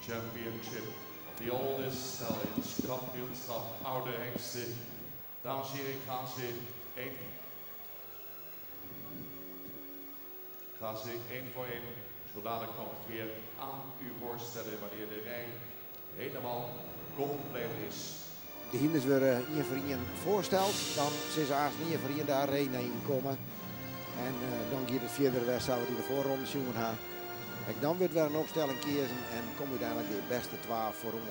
Championship of the oldest stallions, kampioenschap oude hengsten. Dames en heren, ik ga ze één voor één zo dadelijk nog een keer aan u voorstellen wanneer de rij helemaal compleet is. De hinders worden één voor één voorsteld, dan zijn ze als één voor één de arena inkomen. En dan gaat het verder weg, zouden we die de voorronde zien gaan. En dan wordt weer een opstelling kiezen en kom je uiteindelijk de beste 12 voor om.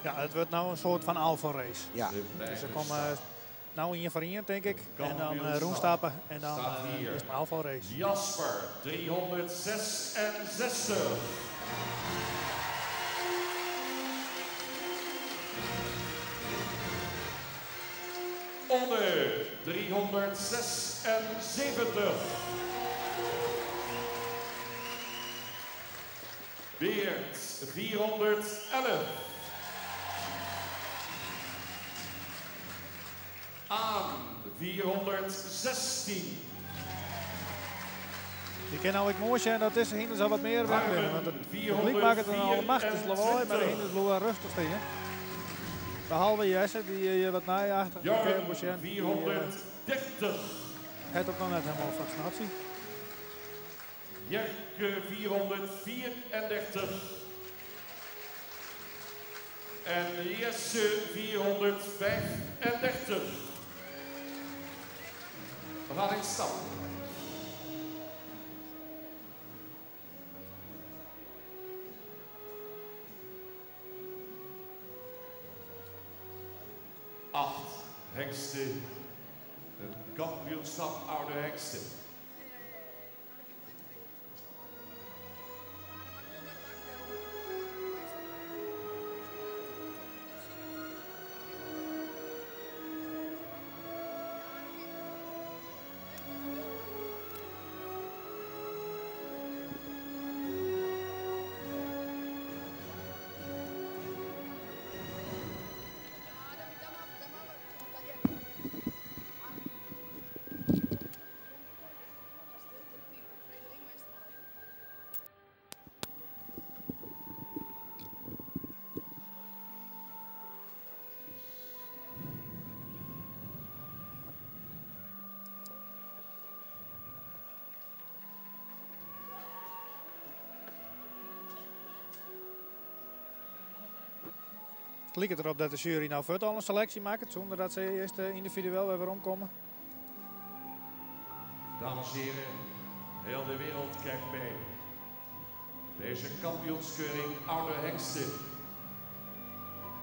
Ja, het wordt nou een soort van alpha race. Ja. Dus er komen nou één voor één, denk ik. En dan roenstappen en dan is het een alpha race. Jasper, 366. Onder 376. Beert 411. Aan 416. Je kan nou ook mooi zijn dat deze hinders al wat meer winnen. Want het publiek maakt het dan al machtig lawaai, maar de hinders blijven rustig tegen. Behalve Jesse, die wat najaagt. Jorgen 430. Het ook nog net helemaal vaccinatie. Jerke 434. En Jesse 435. We gaan in stand. Hengsten. Het kampioenschap oude hengsten. Het lijkt erop dat de jury nou voor al een selectie maakt, zonder dat ze eerst individueel weer omkomen. Dames en heren, heel de wereld kijkt mee. Deze kampioenskeuring oude hengsten.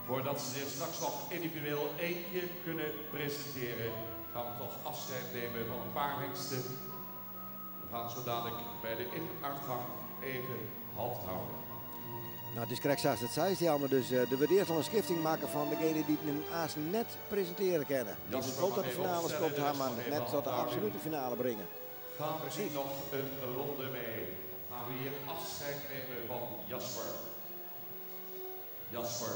Voordat ze zich straks nog individueel eentje kunnen presenteren, gaan we toch afscheid nemen van een paar hengsten. We gaan zo dadelijk bij de inuitgang even halt houden. Nou, het is correct zoals het zei, Jelmer. Dus er wordt eerst al een schifting maken van degene die een aas net presenteren kennen. Die het tot de finale komt gaan, maar net tot de absolute finale brengen. Gaan we hier nog een ronde mee? Gaan we hier afscheid nemen van Jasper? Jasper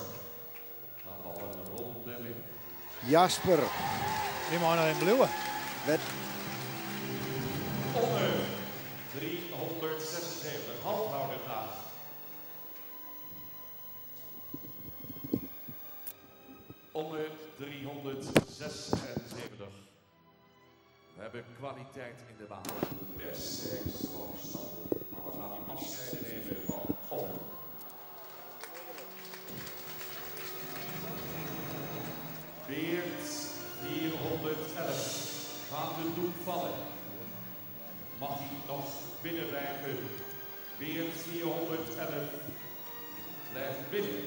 gaat nog een ronde mee. Jasper. Die mag nog in bloeien. Met onder 376. Halt houden graag. Onder 376. We hebben kwaliteit in de baan. Best extra. Maar we gaan afscheid nemen van op. Beert 411. Gaat de doek vallen. Mag hij nog binnen blijven? Beert 411. Blijft binnen.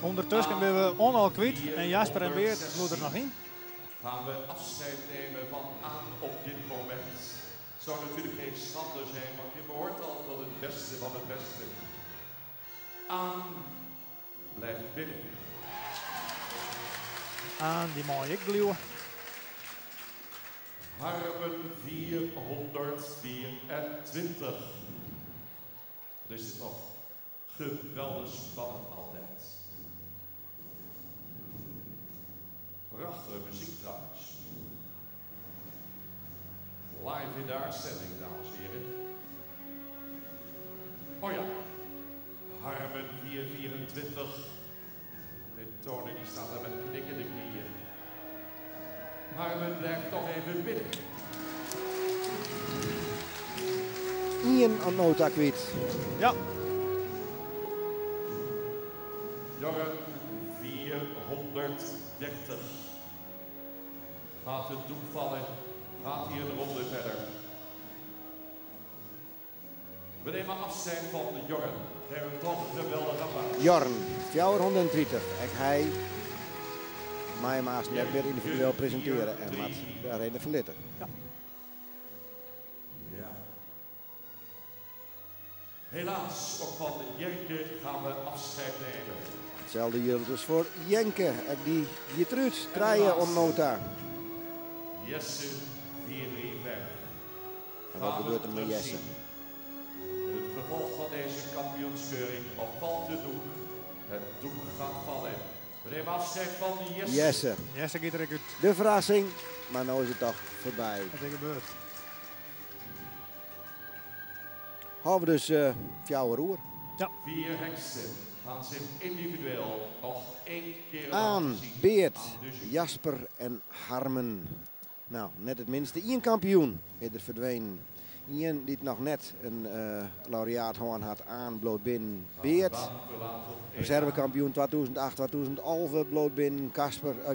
Ondertussen hebben we Onal kwijt en Jasper en Beert moeten er nog in. Gaan we afscheid nemen van aan op dit moment. Het zou natuurlijk geen schande zijn, want je behoort al tot het beste van het beste. Aan blijft binnen. Aan die mooie ik blijven. Harmen 424. Dat is het nog geweldig spannend altijd. Prachtige muziek trouwens. in de uitzending, dames en heren. Oh ja, Harmen 424. De Tonen die staat daar met knikkende knieën. Harmen blijft toch even binnen. Ian aan nota kwijt. Ja. Jorren 430. Gaat het doek vallen, gaat hier een ronde verder. We nemen afscheid van Jorren. Hij heeft toch een geweldige applaus. Jorn, 430. En hij mag hem haast net weer individueel presenteren en met de arena verlitten. Ja. Ja. Helaas, ook van Jenke gaan we afscheid nemen. Hetzelfde hier dus voor Jenke. En die Gertrud draaien om nota. Jesse 435. En wat gebeurt er met Jesse? In het vervolg van deze kampioenskeuring opvalt de doek. Het doek gaat vallen. We nemen afscheid van Jesse. Jesse. Jesse gaat er goed. De verrassing, maar nu is het toch voorbij. Wat er gebeurt. Houden we dus 4 roer. 4 hengsten gaan zich individueel nog 1 keer Aan laten zien. Beert, Aan de jury. Jasper en Harmen. Nou, net het minste. Ian kampioen is er verdwenen. Ian die het nog net een laureaat gewoon had aan bloot binnen. Beert, Baan verlaten op 1 reservekampioen 2008, 2011 bloot binnen.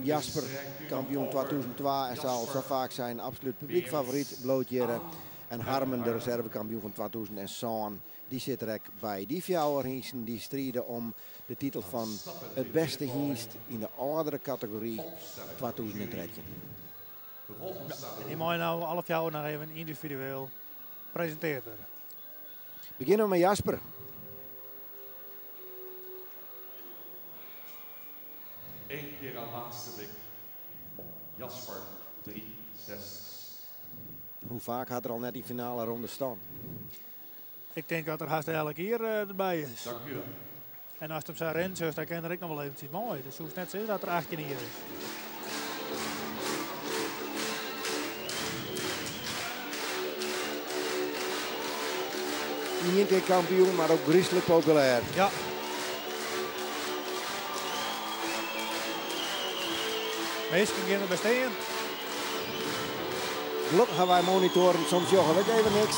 Jasper, kampioen 2002 en zal zo vaak zijn absoluut publiek favoriet bloot jaren. En Harmen, de reservekampioen van 2007, die zit er ook bij. Die 4 hingsten die strijden om de titel van het beste hingst in de oudere categorie 2013. Vervolgens staat En die moet je nou half jaar nog even individueel gepresenteerd worden. Beginnen we met Jasper. er 1 keer aan laatste blik op Jasper 3-6. Hoe vaak had er al net die finale ronde staan? Ik denk dat er haast elke keer erbij is. Dank u wel. En als het hem zo rent, dan kan er ik nog wel eventjes mooi. Dus hoe net is dat er 18 hier is. Niet één keer kampioen, maar ook griezelig populair. Ja. Meestal beginnen bij steen. Gelukkig gaan wij monitoren, soms joggen we even niks.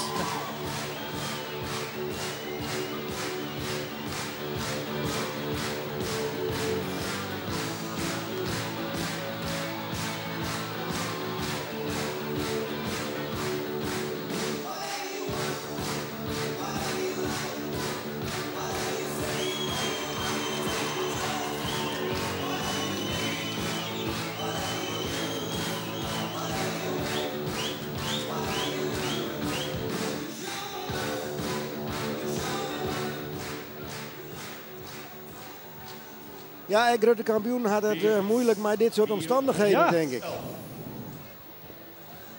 Ja, ik grote kampioen had het moeilijk met dit soort omstandigheden, Ja. denk ik.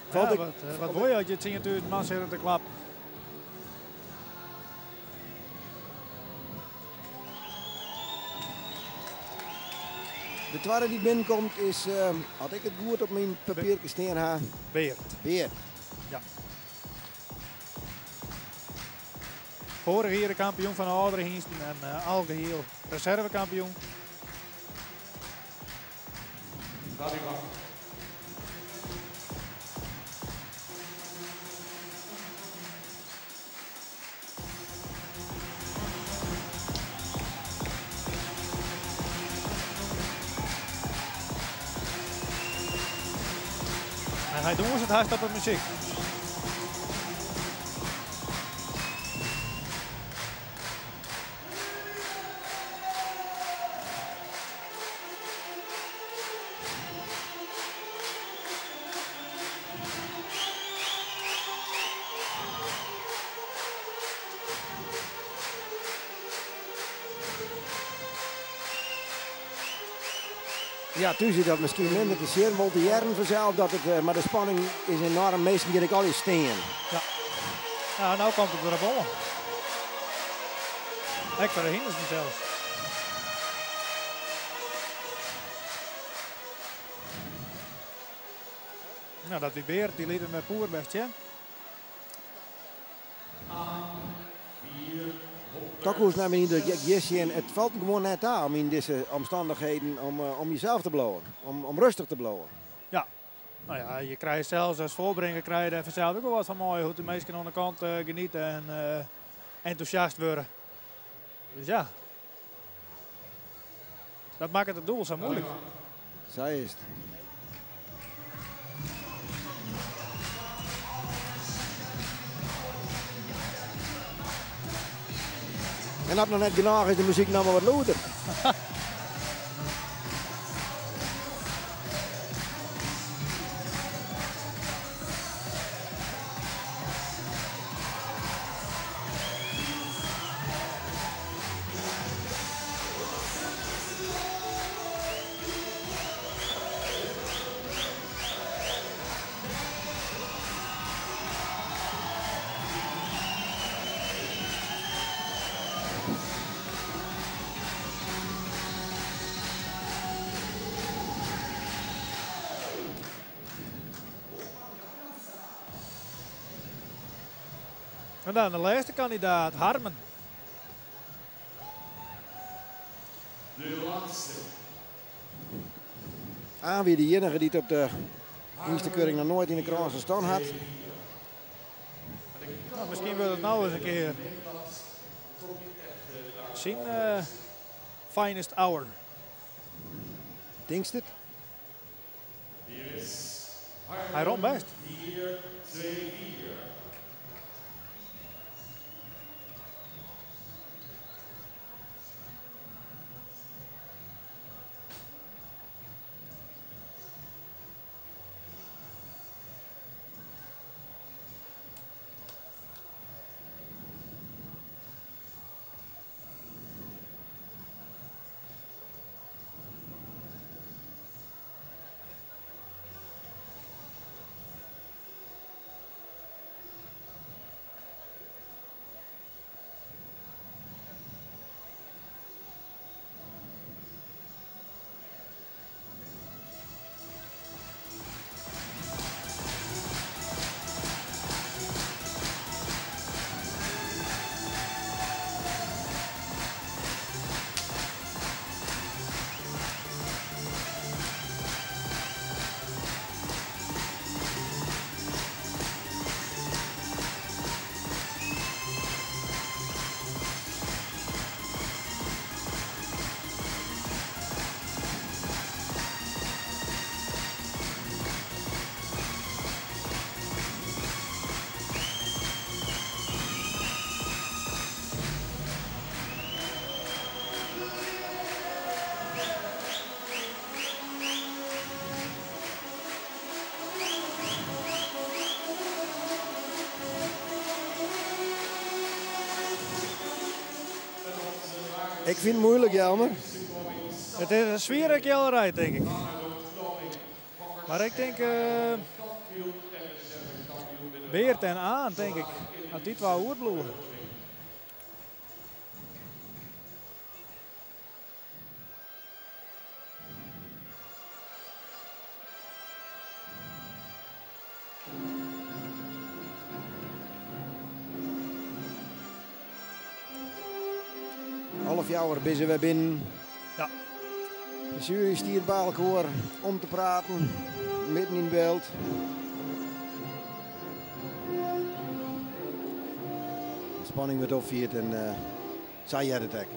Valt Ja, ik- wat wil je als je het 10.000 man zit op de klap? De tweede die binnenkomt is, had ik het goed op mijn papiertje staan ha. Beert. Beert. Vorig jaar de kampioen van de oudere hingsten en algeheel reservekampioen. Gaat u gang. En hij doet het haast op het muziek. Ja, toen zit dat misschien minder te zeer. Want de jaren vanzelf dat het, maar de spanning is enorm. Meestal moet ik al eens steen. Nou, nou komt het weer op bollen. Ik voor de hingsten zelfs. Nou, dat die Beert, die liep hem met poer best, ja. Toch hoes naar me niet dat Jesse en het valt gewoon net aan om in deze omstandigheden om jezelf te blowen. Om rustig te blowen. Ja. Nou ja, je krijgt zelfs als voorbrenger krijg je er vanzelf ook wel wat van mooi. Hoe de mensen aan de kant genieten en enthousiast worden. Dus ja. Dat maakt het doel zo moeilijk. Zij is het. En dat nog net genoeg is de muziek nog maar wat luider. En dan de laatste kandidaat, Harmen. De laatste. Wie de enige die het op de eerste keuring nog nooit in de krans gestaan had. Nou, misschien wil het nou eens een keer zien. Finest hour. Denkst het? Hier is Hij rond best. 4, 2, 4. Ik vind het moeilijk, Jelmer. Het is een zwierige jellerij, denk ik. Maar ik denk Beert en Aan, denk ik. Dat die twee oerbloeien. Half jaar zijn we binnen. Ja. De jury stiert bij elkaar om te praten, midden in beeld. De spanning wordt opvierd en zij jij het ook.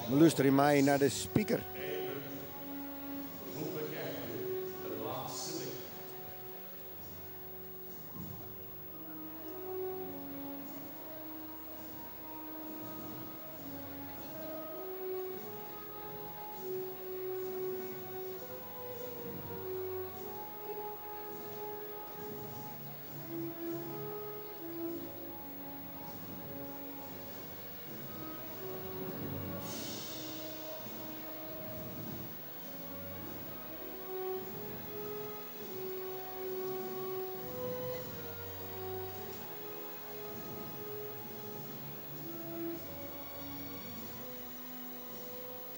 We luisteren mij naar de speaker.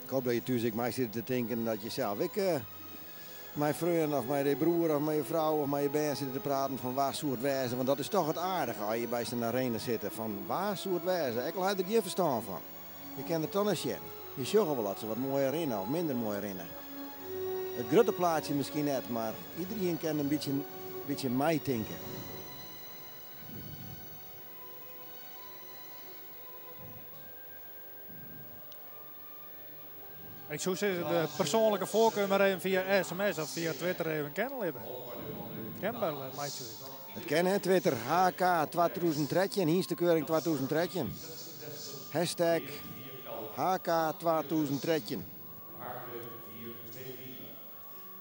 Ik hoop dat je thuis mij zit te denken dat je zelf mijn vriend of mijn broer of mijn vrouw of mijn band zitten te praten van waar zou het wezen. Want dat is toch het aardige als je bij zijn arena zit. Van waar zou het wezen? Ik laat er geen verstand van. Je kent het dan eens zien. Je zag wel dat ze wat mooier herinneren of minder mooi herinneren. Het grote plaatje misschien net, maar iedereen kan een beetje mij denken. Ik zou zeggen, de persoonlijke voorkeur maar even via sms of via Twitter even kennen. Kenbaar, mij zo. Het ken hè, Twitter, HK 2013, hier is de keuring 2013. Hashtag HK 2013.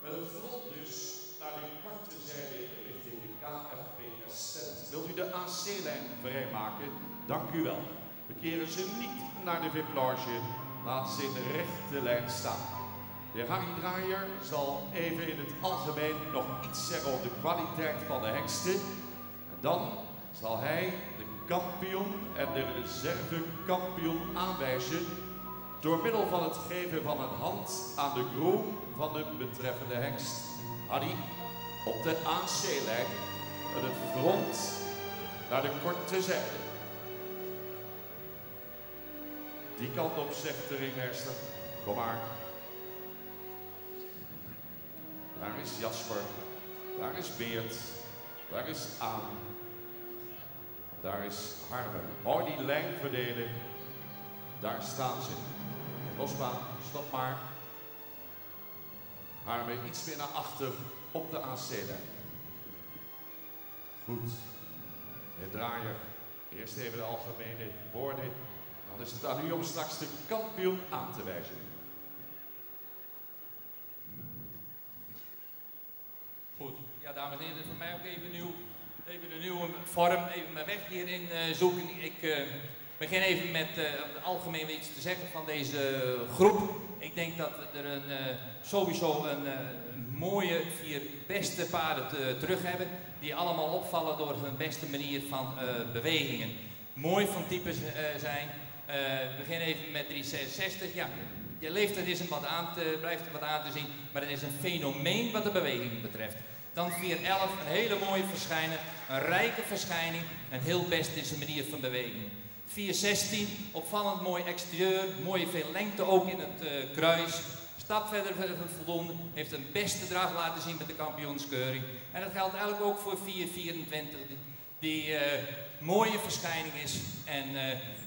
Met het front dus naar de korte zijde richting de KFPS. Wilt u de AC-lijn vrijmaken? Dank u wel. We keren ze niet naar de VIP-loge. Laat ze in de rechte lijn staan. De heer Harry Draaier zal even in het algemeen nog iets zeggen over de kwaliteit van de hengsten. En dan zal hij de kampioen en de reservekampioen aanwijzen door middel van het geven van een hand aan de groom van de betreffende hengst. Harry, op de AC-lijn en het front naar de korte zijde. Die kant op, zegt de ringmeester. Kom maar. Daar is Jasper. Daar is Beert. Daar is Aan. Daar is Harmen. Mooi die lijn verdelen. Daar staan ze. Losbaan, stop maar. Harmen iets meer naar achter op de AC-lijn. Goed. De draaier. Eerst even de algemene woorden. Dan is het aan u om straks de kampioen aan te wijzen. Goed, ja dames en heren, voor mij ook even een nieuwe vorm, even mijn weg hierin zoeken. Ik begin even met algemeen iets te zeggen van deze groep. Ik denk dat we er sowieso een mooie 4 beste paarden terug hebben. Die allemaal opvallen door hun beste manier van bewegingen. Mooi van type zijn. We beginnen even met 366. Ja, je leeftijd is blijft wat aan te zien, maar het is een fenomeen wat de beweging betreft. Dan 411, een hele mooie verschijning, een rijke verschijning, een heel best in zijn manier van beweging. 416, opvallend mooi exterieur, mooie veel lengte ook in het kruis. Stap verder voldoende, heeft een beste draf laten zien met de kampioenskeuring. En dat geldt eigenlijk ook voor 424, die mooie verschijning is en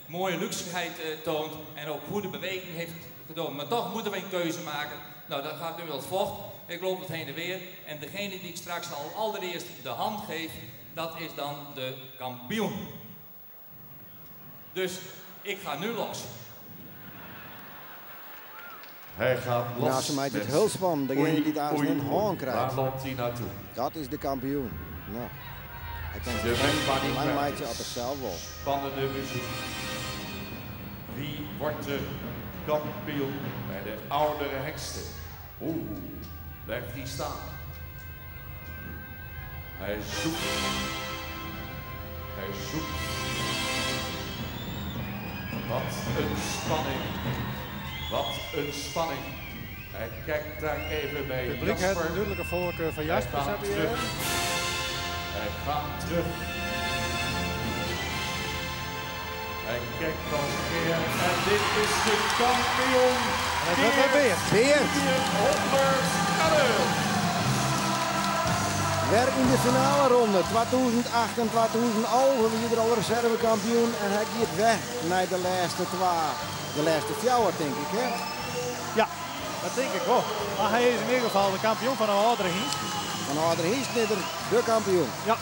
mooie luxigheid toont en ook goede beweging heeft getoond. Maar toch moeten we een keuze maken. Nou, dat gaat nu als volgt. Ik loop het heen en weer. En degene die ik straks al allereerst de hand geef, dat is dan de kampioen. Dus ik ga nu los. Hij gaat los. Nou, ze maakt het heel spannend. Degene die daar zijn hoorn krijgt. Waar loopt hij naartoe? Dat is de kampioen. Nou, hij kan De zich lang maatje op het zelf wel. Spannende muziek. Wie wordt de kampioen bij de oudere hengsten? Blijft hij staan? Hij zoekt. Hij zoekt. Wat een spanning. Wat een spanning. Hij kijkt daar even bij Het publiek heeft Jasper. een duidelijke voorkeur van Jasper. Hij gaat terug. Hij gaat terug. Hij kijkt nog eens een keer. En dit is de kampioen. En dat wordt weer. Beert. 411. Weer in de finale ronde, 2008 en 2011, wie er al reservekampioen en hij gaat weg naar de laatste 2. De laatste 4, denk ik, hè? Ja, dat denk ik wel. Maar hij is in ieder geval de kampioen van een oudere Hiens. Van Ouder Hiensnidder, de kampioen. Ja.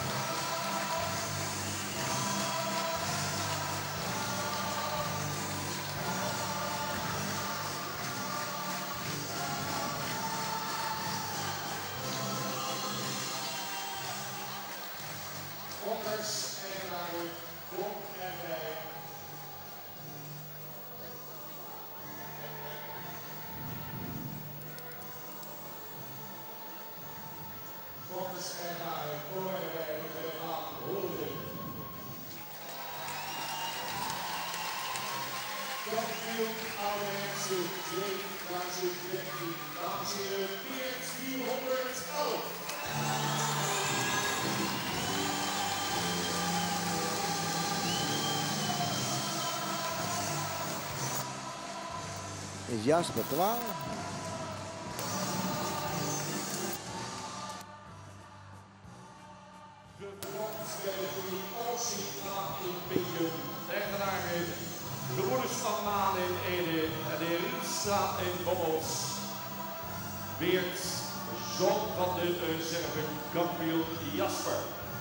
Kampioen oude hengsten. klasse 2, klasse 13, dames en heren, Beert 411. Is Jasper 12. De bronsspeler voor die Aussie gaat in Pingen. Eigenaren, de broeders van Maan in Ede en de Rietstraat in Bommels. Beert, zoon van de Serven, kampioen Jasper.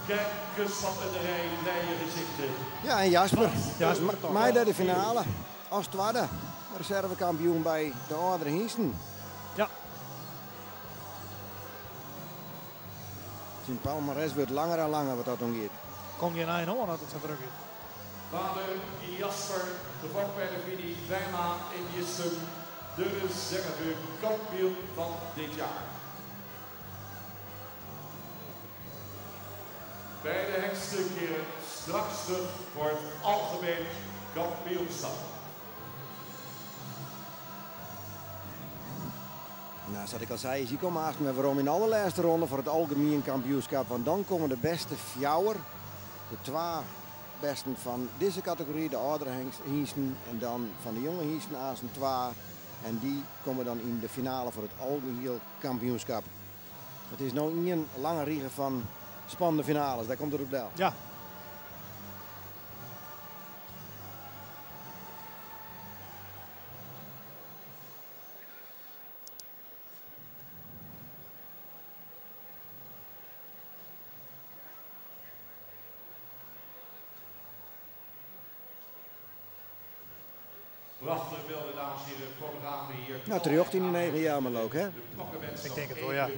Kijk eens wat in de rij blije gezichten. Ja, en Jasper. Jasper toch, Mij ja. de finale. Als tweede. Reservekampioen bij de oudere Hiesten. Ja. Zijn palmares wordt langer en langer wat dat dan gaat. Kom je naar een oor dat het zo druk is. Vader Jasper, de vakwerder Vinnie Wijma in Jissum, de reserve kampioen van dit jaar. Beide hengsten keren straks terug voor het algemeen kampioenschap. Nou, zoals ik al zei, zie ik om haast me waarom in de allerlaatste ronde voor het algemeen kampioenschap. Want dan komen de beste fjouwer, de 2 besten van deze categorie, de oudere hiesten en dan van de jonge hiesten aan zijn 2. En die komen dan in de finale voor het algemeen kampioenschap. Het is nou niet een lange riege van spannende finales, daar komt het op deel. Ja. Prachtig beelden, dames en heren, fotografen hier. Nou, terug in die 9 jaar maar ook, hè? Ik denk het wel, ja.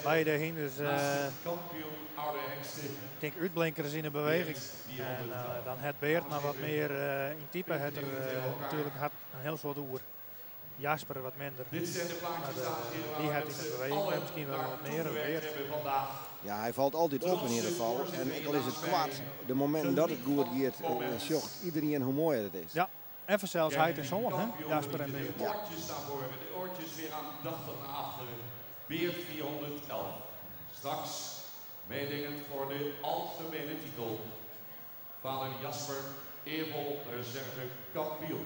Beide hinders, Kampioen, oude hengsten. ik denk uitblinkers in de beweging. En dan het Beert maar wat meer in type. Het er natuurlijk had een heel soort oer. Jasper wat minder. Dit zijn de plaatjes, dames en heren, Die waar had in de mensen beweging alle misschien wel wat naartoe meer. Een gewerkt Beert. hebben vandaag. Ja, hij valt altijd op in ieder geval. En ook al is het kwaad, de momenten dat het goed gaat, zocht iedereen hoe mooi het is. Ja, even zelfs Heid en Zongen, hè? Jasper en Beert. De oortjes naar voren, de oortjes weer aandachtig naar achteren. Beert 411. Straks meedingend voor de algemene titel. Vader Jasper, eervol reserve kampioen.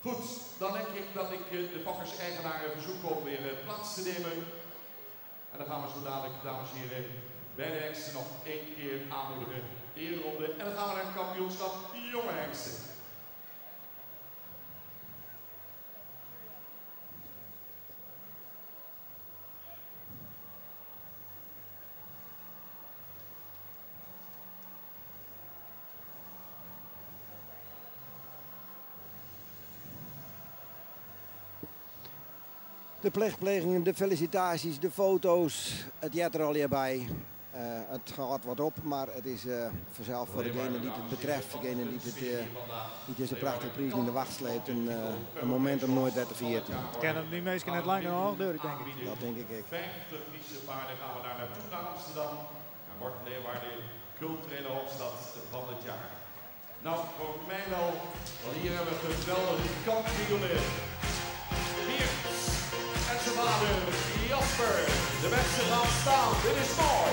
Goed, dan denk ik dat ik de vakkers-eigenaren verzoek om weer plaats te nemen. En dan gaan we zo dadelijk, dames en heren, bij de hengsten nog 1 keer aanmoedigen. Ereronde. En dan gaan we naar het kampioenschap jonge hengsten. De plechtplegingen, de felicitaties, de foto's, het jet er al hierbij. Het gaat wat op, maar het is vanzelf voor degene die het betreft, degene die deze prachtige prijs in de wacht sleept, een moment om nooit weer te vieren. Kennen die mensen net langer nog deur, denk ik. Dat denk ik. 50 Friese paarden gaan we daar naartoe naar Amsterdam. En wordt Leeuwarden de culturele hoofdstad van het jaar. Nou, voor mij wel, want hier hebben we geweldige kampioenen. Hier en zijn vader Jasper. De mensen gaan staan, dit is mooi.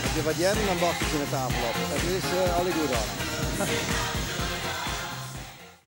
Als je wat jij dan bakjes in de tafel op. Het is al die goed aan.